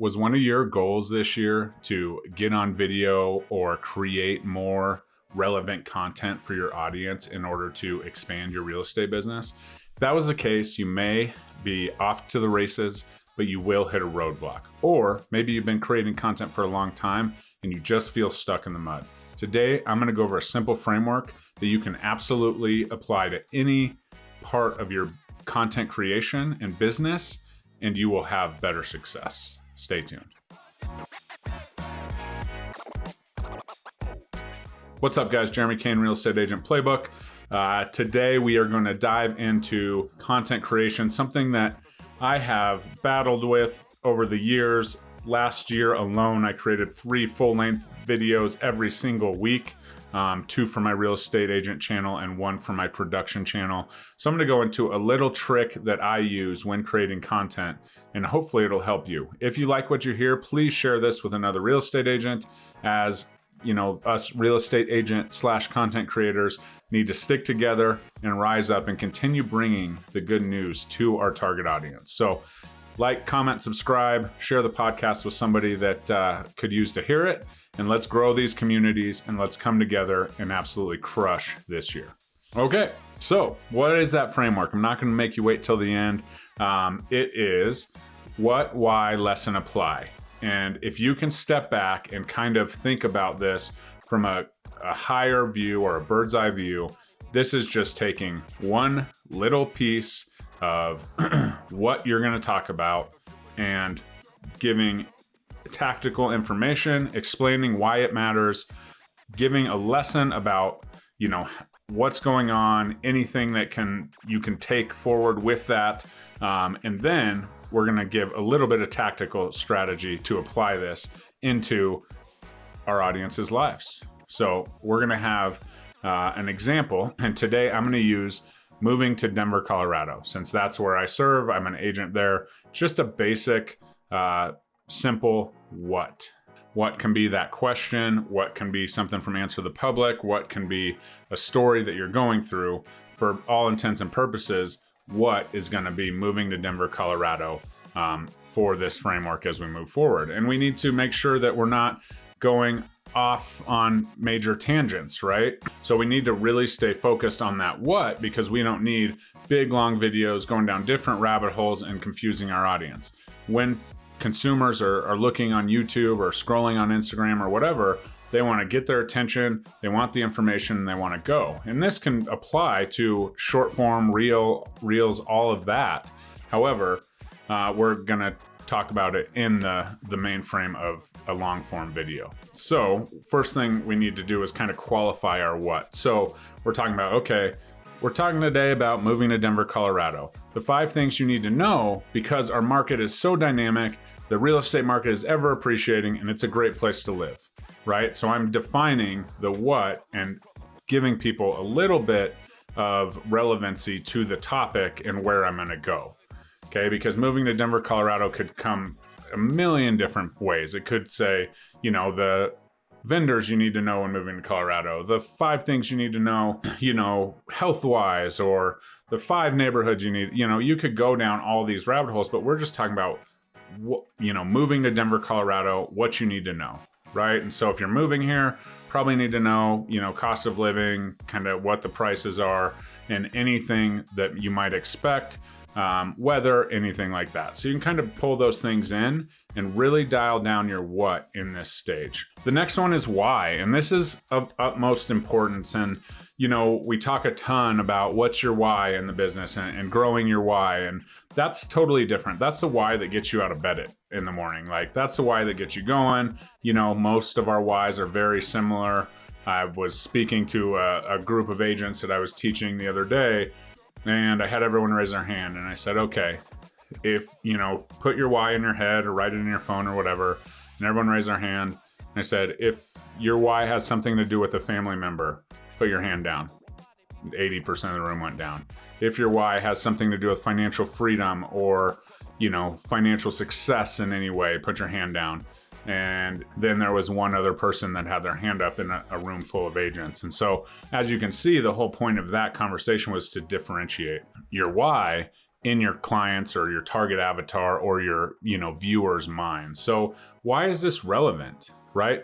was one of your goals this year to get on video or create more relevant content for your audience in order to expand your real estate business? If that was the case, you may be off to the races, but you will hit a roadblock. Or maybe you've been creating content for a long time and you just feel stuck in the mud. Today, I'm gonna go over a simple framework that you can absolutely apply to any part of your content creation and business, and you will have better success. Stay tuned. What's up, guys? Jeremy Kane, Real Estate Agent Playbook. Today, we are going to dive into content creation, something that I have battled with over the years. Last year alone, I created 3 full-length videos every single week, 2 for my real estate agent channel and 1 for my production channel. So I'm going to go into a little trick that I use when creating content, and hopefully it'll help you. If you like what you hear, please share this with another real estate agent, as you know, us real estate agent / content creators need to stick together and rise up and continue bringing the good news to our target audience. So like, comment, subscribe, share the podcast with somebody that could use to hear it, and let's grow these communities and let's come together and absolutely crush this year. Okay, so what is that framework? I'm not going to make you wait till the end. It is what, why, lesson, apply. And if you can step back and kind of think about this from a higher view or a bird's eye view, this is just taking one little piece of what you're going to talk about and giving tactical information, explaining why it matters, giving a lesson about, you know, what's going on, anything that you can take forward with that. And then we're going to give a little bit of tactical strategy to apply this into our audience's lives. So we're going to have an example, and today I'm going to use moving to Denver, Colorado. Since that's where I serve, I'm an agent there. Just a basic, simple what. What can be that question? What can be something from Answer the Public? What can be a story that you're going through? For all intents and purposes, what is going to be moving to Denver, Colorado for this framework as we move forward? And we need to make sure that we're not going off on major tangents, right? So we need to really stay focused on that what, because we don't need big, long videos going down different rabbit holes and confusing our audience. When consumers are looking on YouTube or scrolling on Instagram or whatever, they want to get their attention, they want the information, and they want to go. And this can apply to short form, reels, all of that. However, we're going to talk about it in the main frame of a long form video. So first thing we need to do is kind of qualify our what. So we're talking about, okay, we're talking today about moving to Denver, Colorado. The 5 things you need to know, because our market is so dynamic, the real estate market is ever appreciating, and it's a great place to live, right? So I'm defining the what and giving people a little bit of relevancy to the topic and where I'm going to go. Okay, because moving to Denver, Colorado could come a million different ways. It could say, you know, the vendors you need to know when moving to Colorado, the 5 things you need to know, you know, health-wise, or the 5 neighborhoods you need. You know, you could go down all these rabbit holes, but we're just talking about, you know, moving to Denver, Colorado, what you need to know, right? And so if you're moving here, probably need to know, you know, cost of living, kind of what the prices are, and anything that you might expect. Weather, anything like that. So you can kind of pull those things in and really dial down your what in this stage. The next one is why, and this is of utmost importance. And, you know, we talk a ton about what's your why in the business and growing your why, and that's totally different. That's the why that gets you out of bed in the morning. Like, that's the why that gets you going. You know, most of our whys are very similar. I was speaking to a group of agents that I was teaching the other day, and I had everyone raise their hand, and I said, okay, if, you know, put your why in your head or write it in your phone or whatever, and everyone raised their hand. And I said, if your why has something to do with a family member, put your hand down. 80% of the room went down. If your why has something to do with financial freedom or, you know, financial success in any way, put your hand down. And then there was one other person that had their hand up in a room full of agents. And so, as you can see, the whole point of that conversation was to differentiate. Your why in your clients or your target avatar or your, viewers' minds. So why is this relevant, right?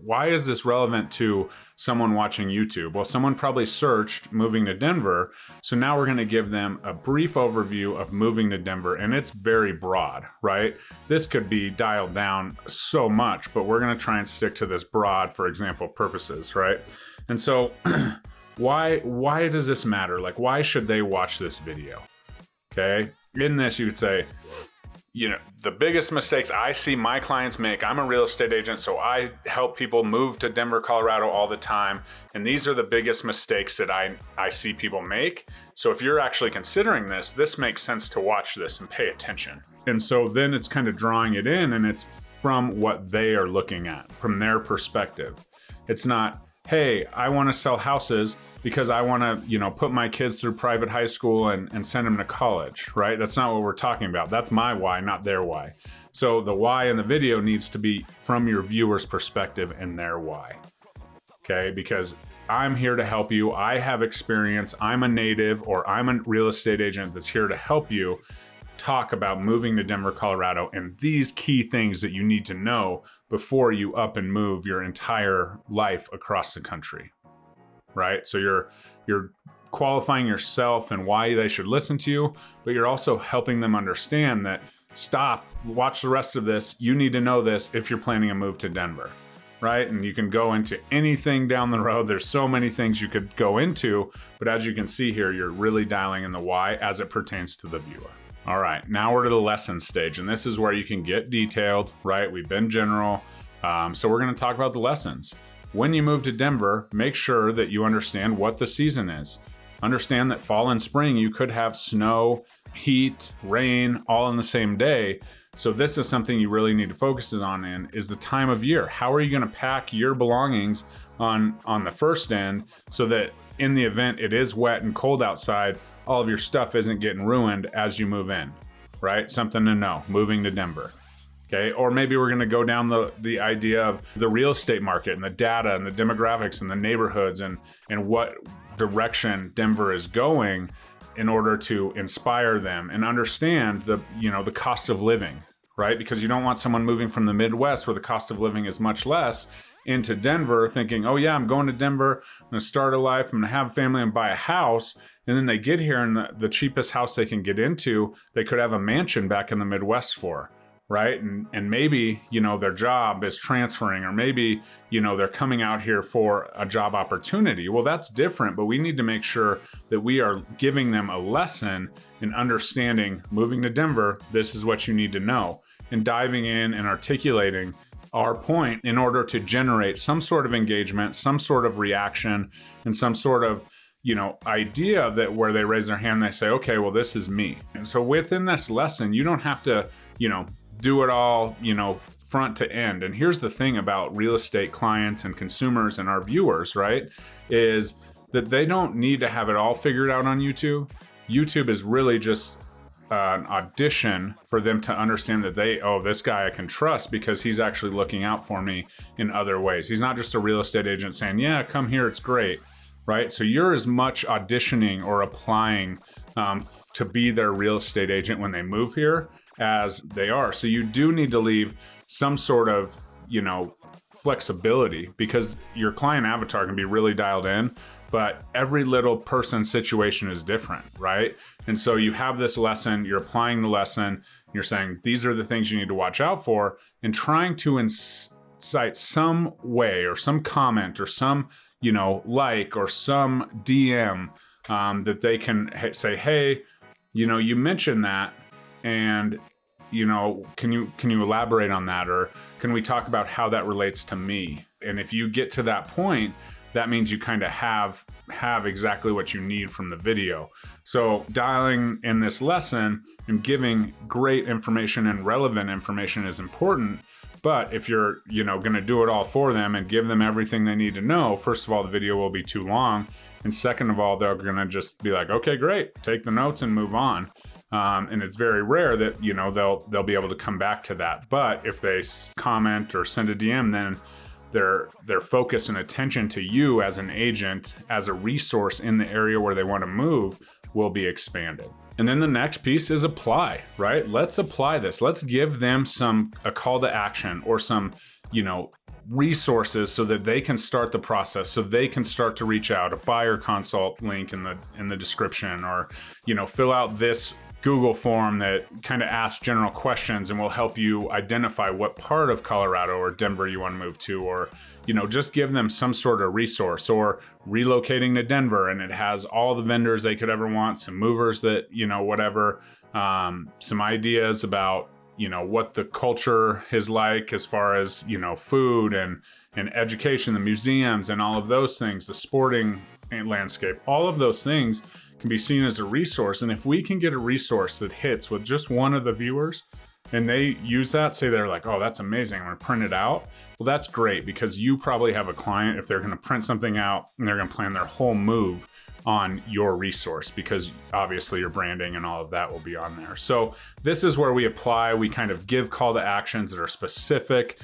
Why is this relevant to someone watching YouTube? Well, someone probably searched moving to Denver. So now we're going to give them a brief overview of moving to Denver, and it's very broad, right? This could be dialed down so much, but we're going to try and stick to this broad, for example, purposes, right? And so why does this matter? Like, why should they watch this video? Okay, in this, you could say, the biggest mistakes I see my clients make, I'm a real estate agent, so I help people move to Denver, Colorado all the time. And these are the biggest mistakes that I see people make. So if you're actually considering this makes sense to watch this and pay attention. And so then it's kind of drawing it in, and it's from what they are looking at, from their perspective. It's not, hey, I want to sell houses because I want to, put my kids through private high school and send them to college, right? That's not what we're talking about. That's my why, not their why. So the why in the video needs to be from your viewer's perspective and their why, okay? Because I'm here to help you. I have experience. I'm a native, or I'm a real estate agent that's here to help you talk about moving to Denver, Colorado, and these key things that you need to know before you up and move your entire life across the country, right? So you're qualifying yourself and why they should listen to you, but you're also helping them understand that watch the rest of this. You need to know this if you're planning a move to Denver, right? And you can go into anything down the road. There's so many things you could go into, but as you can see here, you're really dialing in the why as it pertains to the viewer. All right, now we're to the lesson stage, and this is where you can get detailed, right? We've been general, so we're gonna talk about the lessons. When you move to Denver, make sure that you understand what the season is. Understand that fall and spring, you could have snow, heat, rain, all in the same day. So this is something you really need to focus on is the time of year. How are you gonna pack your belongings on the first end so that in the event it is wet and cold outside, all of your stuff isn't getting ruined as you move in, right? Something to know, moving to Denver, okay? Or maybe we're gonna go down the idea of the real estate market and the data and the demographics and the neighborhoods and what direction Denver is going in order to inspire them and understand the cost of living, right? Because you don't want someone moving from the Midwest where the cost of living is much less into Denver thinking, oh yeah, I'm going to Denver, I'm gonna start a life, I'm gonna have a family and buy a house. And then they get here and the cheapest house they can get into, they could have a mansion back in the Midwest for, right? And maybe, their job is transferring, or maybe, they're coming out here for a job opportunity. Well, that's different, but we need to make sure that we are giving them a lesson in understanding moving to Denver, this is what you need to know, and diving in and articulating our point in order to generate some sort of engagement, some sort of reaction, and some sort of idea that where they raise their hand and they say, okay, well, this is me. And so within this lesson, you don't have to, do it all, front to end. And here's the thing about real estate clients and consumers and our viewers, right? Is that they don't need to have it all figured out on YouTube. YouTube is really just an audition for them to understand that this guy I can trust because he's actually looking out for me in other ways. He's not just a real estate agent saying, yeah, come here, it's great. Right? So you're as much auditioning or applying to be their real estate agent when they move here as they are. So you do need to leave some sort of, flexibility, because your client avatar can be really dialed in, but every little person's situation is different, right? And so you have this lesson, you're applying the lesson, you're saying, these are the things you need to watch out for, and trying to incite some way or some comment or some like or some DM that they can say, hey, you mentioned that, and can you elaborate on that, or can we talk about how that relates to me? And if you get to that point, that means you kind of have exactly what you need from the video. So dialing in this lesson and giving great information and relevant information is important. But if you're, going to do it all for them and give them everything they need to know, first of all, the video will be too long. And second of all, they're going to just be like, okay, great, take the notes and move on. And it's very rare that, they'll be able to come back to that. But if they comment or send a DM, then their focus and attention to you as an agent, as a resource in the area where they want to move, will be expanded. And then the next piece is apply, right? Let's apply this. Let's give them a call to action or some, resources so that they can start the process, so they can start to reach out, a buyer consult link in the description, or, fill out this Google form that kind of asks general questions and will help you identify what part of Colorado or Denver you want to move to, or, just give them some sort of resource, or relocating to Denver and it has all the vendors they could ever want, some movers that, whatever, some ideas about, what the culture is like as far as, food and education, the museums and all of those things, the sporting landscape, all of those things can be seen as a resource. And if we can get a resource that hits with just one of the viewers and they use that, say they're like, oh, that's amazing, I'm gonna print it out. Well, that's great, because you probably have a client, if they're gonna print something out and they're gonna plan their whole move on your resource, because obviously your branding and all of that will be on there. So this is where we apply. We kind of give call to actions that are specific.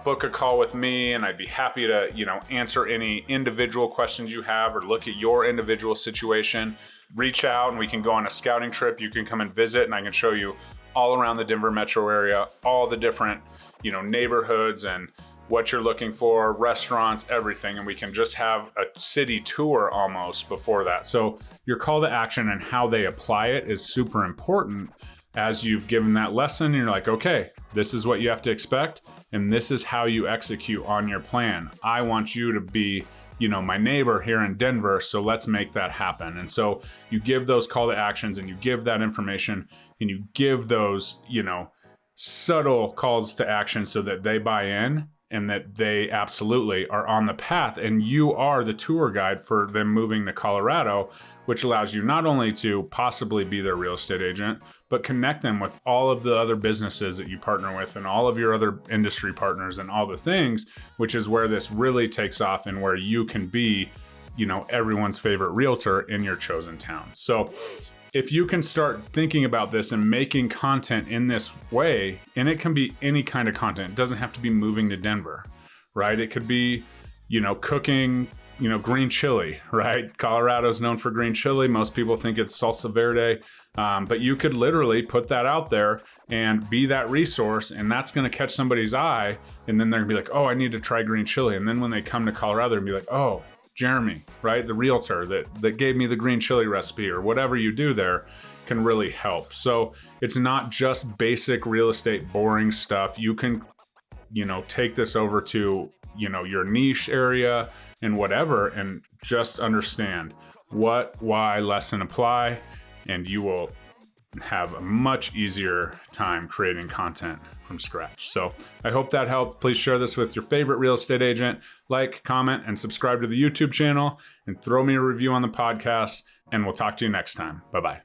Book a call with me and I'd be happy to, answer any individual questions you have or look at your individual situation. Reach out and we can go on a scouting trip. You can come and visit and I can show you all around the Denver metro area, all the different, neighborhoods and what you're looking for, restaurants, everything. And we can just have a city tour almost before that. So your call to action and how they apply it is super important. As you've given that lesson, you're like, okay, this is what you have to expect. And this is how you execute on your plan. I want you to be, my neighbor here in Denver. So let's make that happen. And so you give those call to actions and you give that information and you give those, subtle calls to action so that they buy in and that they absolutely are on the path, and you are the tour guide for them moving to Colorado, which allows you not only to possibly be their real estate agent, but connect them with all of the other businesses that you partner with and all of your other industry partners and all the things, which is where this really takes off and where you can be, everyone's favorite realtor in your chosen town. So if you can start thinking about this and making content in this way, and it can be any kind of content, it doesn't have to be moving to Denver, right? It could be, cooking, green chili, right? Colorado's known for green chili. Most people think it's salsa verde, but you could literally put that out there and be that resource, and that's going to catch somebody's eye. And then they're gonna be like, oh, I need to try green chili. And then when they come to Colorado, they'll be like, oh, Jeremy, right? The realtor that gave me the green chili recipe, or whatever you do there can really help. So it's not just basic real estate, boring stuff. You can, take this over to, your niche area and whatever, and just understand what, why, lesson, apply, and you will have a much easier time creating content from scratch. So I hope that helped. Please share this with your favorite real estate agent. Like, comment, and subscribe to the YouTube channel, and throw me a review on the podcast, and we'll talk to you next time. Bye-bye.